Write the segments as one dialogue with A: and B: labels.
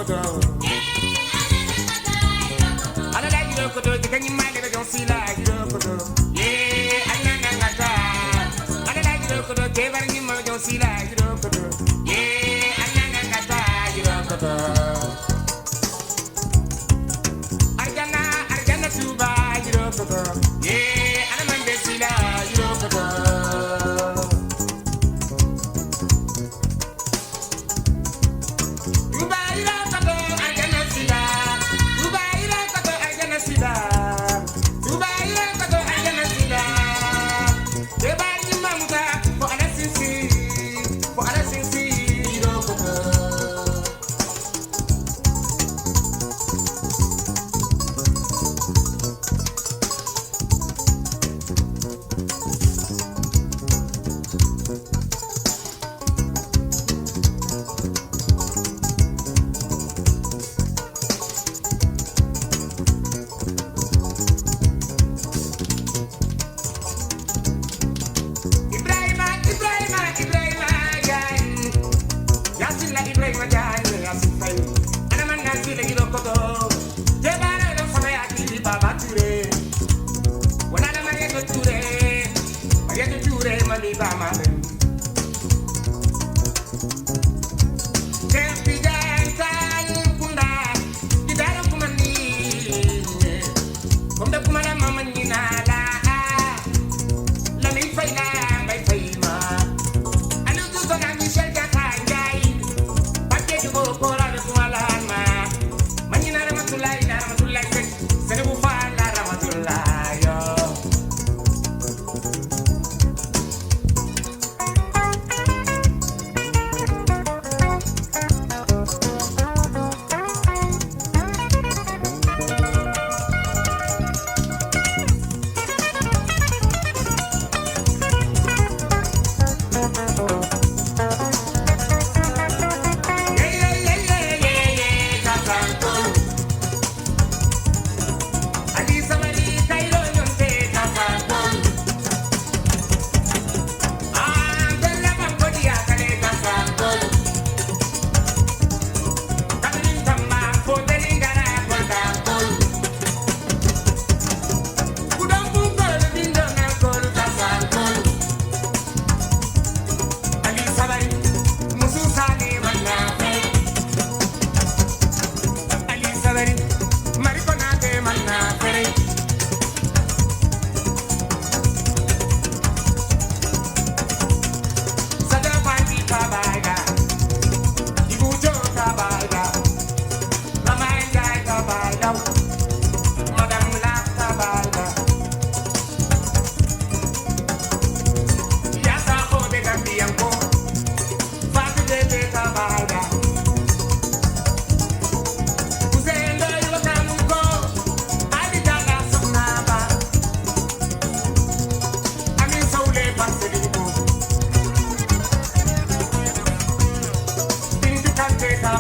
A: Koto. Alal Yoro Koto, the can you mind if I don't see like Yoro Koto? Yeah, I know. Alal Yoro Koto, gave her him, I don't see like Yoro Koto. Yeah, I know. Yoro Koto. Arjana Tuba, Yoro Koto. Yeah, I know the Sila, Yoro Koto.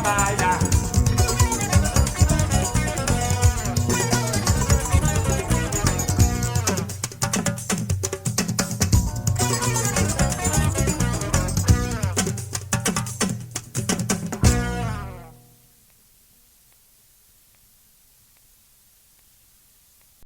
A: Bye.